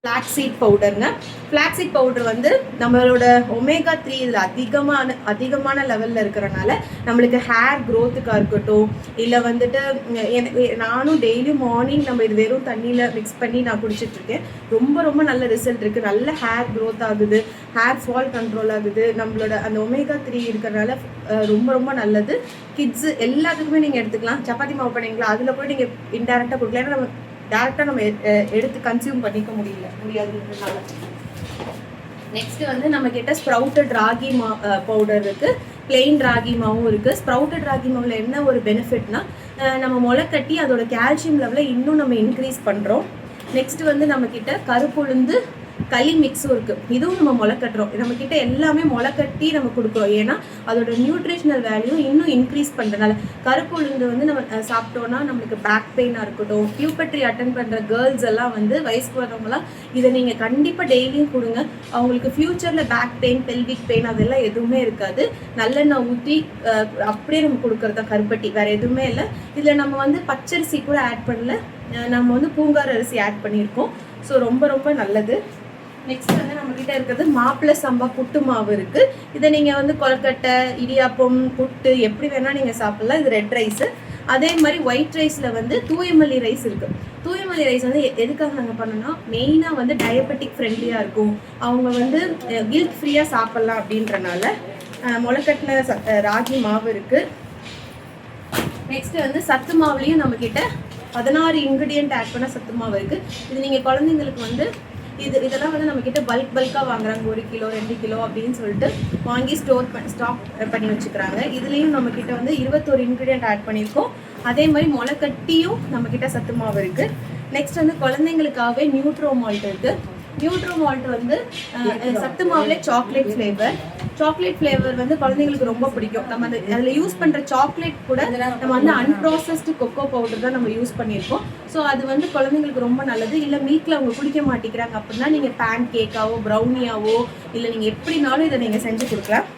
Flaxseed பவுடருங்க. Flaxseed powder வந்து நம்மளோட omega 3 இதில் அதிகமான லெவலில் இருக்கிறனால நம்மளுக்கு ஹேர் க்ரோத்துக்காக இருக்கட்டும், இல்லை வந்துட்டு எனக்கு நானும் டெய்லியும் மார்னிங் நம்ம இது வெறும் தண்ணியில் மிக்ஸ் பண்ணி நான் குடிச்சிட்ருக்கேன். ரொம்ப ரொம்ப நல்ல ரிசல்ட் இருக்குது. நல்ல ஹேர் க்ரோத் ஆகுது, ஹேர் ஃபால் கண்ட்ரோல் ஆகுது. நம்மளோட அந்த ஒமேகா 3 இருக்கிறனால ரொம்ப ரொம்ப நல்லது. கிட்ஸு எல்லாத்துக்குமே நீங்கள் எடுத்துக்கலாம். சப்பாத்தி மாவு பண்ணீங்களா, அதில் கூட நீங்கள் இன்டெரக்டாக கொடுக்கலாம். ஏன்னா நம்ம டேரெக்டாக நம்ம எடுத்து கன்சியூம் பண்ணிக்க முடியாதுன்றதுனால. நெக்ஸ்ட்டு வந்து நம்மக்கிட்ட ஸ்ப்ரவுட்டட் ராகி பவுடர் இருக்குது, பிளெயின் ராகி மாவும் இருக்குது. ஸ்ப்ரவுட்டட் ராகி மாவில் என்ன ஒரு பெனிஃபிட்னா, நம்ம முளைக்கட்டி அதோட கால்சியம் லெவலை இன்னும் நம்ம இன்க்ரீஸ் பண்ணுறோம். நெக்ஸ்ட்டு வந்து நம்மக்கிட்ட கருப்புளுந்து களி மிக்ஸும் இருக்குது. இதுவும் நம்ம முளைக்கட்டுறோம். நம்மக்கிட்ட எல்லாமே முளைக்கட்டி நம்ம கொடுக்குறோம். ஏன்னா அதோட நியூட்ரிஷனல் வேல்யூ இன்னும் இன்க்ரீஸ் பண்ணுறதுனால. கருப்பு உளுந்து வந்து நம்ம சாப்பிட்டோன்னா நம்மளுக்கு பேக் பெயினாக இருக்கட்டும், பியூபர்ட்டி அட்டன் பண்ணுற கேர்ள்ஸ் எல்லாம் வந்து வயசுக்கு வரவங்களாம் இதை நீங்கள் கண்டிப்பாக டெய்லியும் கொடுங்க. அவங்களுக்கு ஃப்யூச்சரில் பேக் பெயின், பெல்விக் பெயின் அதெல்லாம் எதுவுமே இருக்காது. நல்லெண்ணெய் ஊற்றி அப்படியே நம்ம கொடுக்குறது தான் கருப்பட்டி, வேறு எதுவுமே இல்லை. இதில் நம்ம வந்து பச்சரிசி கூட ஆட் பண்ணல, நம்ம வந்து பூங்கார் அரிசி ஆட் பண்ணியிருக்கோம். ஸோ ரொம்ப ரொம்ப நல்லது. நெக்ஸ்ட் வந்து நம்மக்கிட்ட இருக்கிறது மாப்பிள்ளை சம்பா புட்டு மாவு இருக்குது. இதை நீங்கள் வந்து கொல்கட்டை, இடியாப்பம், புட்டு எப்படி வேணால் நீங்கள் சாப்பிட்லாம். இது ரெட் ரைஸு. அதே மாதிரி ஒயிட் ரைஸில் வந்து தூயமல்லி ரைஸ் இருக்குது. தூயமல்லி ரைஸ் வந்து எதுக்காக நாங்கள் பண்ணோன்னா, மெயினாக வந்து டயபெட்டிக் ஃப்ரெண்ட்லியாக இருக்கும், அவங்க வந்து கில்ட் ஃப்ரீயாக சாப்பிட்லாம் அப்படின்றனால முளைக்கட்டின ராகி மாவு இருக்குது. நெக்ஸ்ட்டு வந்து சத்து மாவுலேயும் நம்மக்கிட்ட 16 இன்க்ரீடியன்ட் ஆட் பண்ண சத்து மாவு இருக்குது. இது நீங்கள் குழந்தைங்களுக்கு வந்து இதெல்லாம் வந்து நம்மக்கிட்ட பல்காக வாங்குறாங்க. 1 கிலோ 2 கிலோ அப்படின்னு சொல்லிட்டு வாங்கி ஸ்டாக் பண்ணி வச்சுக்கிறாங்க. இதுலேயும் நம்மக்கிட்ட வந்து 21 இன்க்ரீடியன்ட் ஆட் பண்ணியிருக்கோம். அதே மாதிரி முளைக்கட்டியும் நம்மக்கிட்ட சத்து மாவு இருக்குது. நெக்ஸ்ட் வந்து குழந்தைங்களுக்காகவே நியூட்ரோ மால்ட் இருக்குது. நியூட்ரோ மால்ட் வந்து சத்து மாவுல சாக்லேட் ஃப்ளேவர் வந்து குழந்தைங்களுக்கு ரொம்ப பிடிக்கும். நம்ம அதில் யூஸ் பண்ணுற சாக்லேட் கூட நம்ம வந்து அன்ப்ராசஸ்டு கொக்கோ பவுடர் தான் நம்ம யூஸ் பண்ணியிருக்கோம். ஸோ அது வந்து குழந்தைங்களுக்கு ரொம்ப நல்லது. இல்லை மில்கில் அவங்க குடிக்க மாட்டேங்கிறாங்க அப்படின்னா நீங்கள் பேன் கேக்காவோ ப்ரௌனியாவோ இல்லை நீங்கள் எப்படினாலும் இதை நீங்கள் செஞ்சு கொடுக்கலாம்.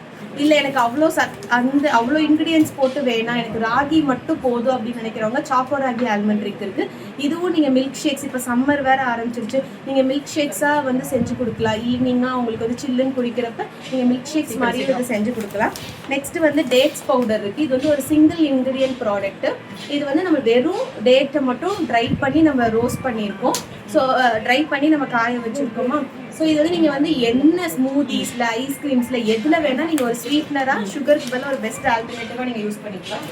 இல்லை எனக்கு அவ்வளோ இன்க்ரீடியன்ஸ் போட்டு வேணாம், எனக்கு ராகி மட்டும் போதும் அப்படின்னு நினைக்கிறவங்க சாக்கோ ராகி ஆல்மண்ட் ட்ரிங்க் இருக்குது. இதுவும் நீங்கள் மில்க் ஷேக்ஸ், இப்போ சம்மர் வேறு ஆரம்பிச்சிருச்சு, நீங்கள் மில்க் ஷேக்ஸாக வந்து செஞ்சு கொடுக்கலாம். ஈவினிங்காக உங்களுக்கு வந்து சில்லுன்னு குடிக்கிறப்ப நீங்கள் மில்க் ஷேக்ஸ் மாதிரி வந்து செஞ்சு கொடுக்கலாம். நெக்ஸ்ட்டு வந்து டேட்ஸ் பவுடர் இருக்குது. இது வந்து ஒரு சிங்கிள் இன்க்ரீடியன்ட் ப்ராடக்ட்டு. இது வந்து நம்ம வெறும் டேட்டை மட்டும் ட்ரை பண்ணி நம்ம ரோஸ்ட் பண்ணியிருக்கோம். ஸோ ட்ரை பண்ணி நம்ம காய வச்சுருக்கோமா. ஸோ இது வந்து நீங்கள் வந்து என்ன ஸ்மூதிஸில், ஐஸ்கிரீம்ஸில் எதில் வேணால் நீங்கள் ஒரு ஸ்வீட்னராக சுகருக்கு பதிலாக ஒரு பெஸ்ட் ஆல்டர்னேட்டிவாக நீங்கள் யூஸ் பண்ணிக்கலாம்.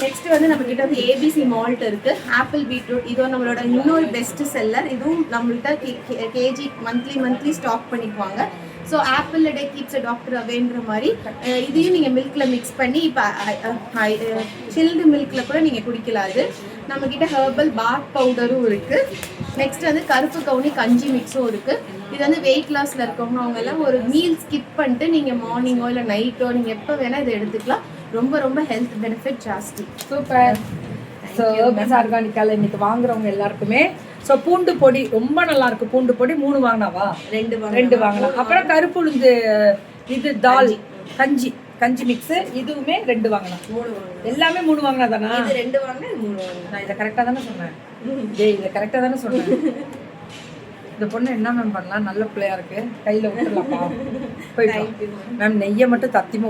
நெக்ஸ்ட்டு வந்து நம்மக்கிட்ட வந்து ஏபிசி மால்ட் இருக்குது, ஆப்பிள் பீட்ரூட். இதுவும் நம்மளோட இன்னொரு பெஸ்ட் செல்லர். இதுவும் நம்மள்கிட்ட கேஜி மந்த்லி ஸ்டாக் பண்ணிக்குவாங்க. So apple day keeps a doctor அவேன்ற மாதிரி இதையும் நீங்கள் மில்கில் மிக்ஸ் பண்ணி இப்போ சில்டு மில்கில் கூட நீங்கள் குடிக்கலாம். அது நம்மக்கிட்ட ஹெர்பல் பாத் பவுடரும் இருக்குது. நெக்ஸ்ட் வந்து கருப்பு கவுனி கஞ்சி மிக்ஸும் இருக்குது. இது வந்து வெயிட் லாஸில் இருக்கவங்க அவங்க எல்லாம் ஒரு மீல் ஸ்கிப் பண்ணிட்டு நீங்கள் மார்னிங்கோ இல்லை நைட்டோ நீங்கள் எப்போ வேணால் இதை எடுத்துக்கலாம். ரொம்ப ரொம்ப ஹெல்த் பெனிஃபிட் ஜாஸ்தி. சூப்பர். ஸோ ஹெர்பல்ஸ் ஆர்கானிக்கால இன்னைக்கு வாங்குறவங்க எல்லாருக்குமே ஸோ பூண்டு பொடி ரொம்ப நல்லா இருக்கு. பூண்டு பொடி 3 வாங்கினாவா? 2 வாங்கலாம். அப்புறம் கருப்பு உளுந்து இது தால் கஞ்சி மிக்ஸு இதுவுமே 2 வாங்கலாம். 3 வாங்கலாம். எல்லாமே 3 வாங்கினா தானா? இது 2 வாங்கினா 3 வாங்கலாம். நான் இதை கரெக்டாக தானே சொன்னேன்? இதை கரெக்டாக தானே சொன்னேன்? இந்த பொண்ணு என்ன மேம் பண்ணலாம், நல்ல பிள்ளையா இருக்கு, கையில் விட்டுலாம்ப்பா போயிட்டு மேம். நெய்யை மட்டும் தத்திமா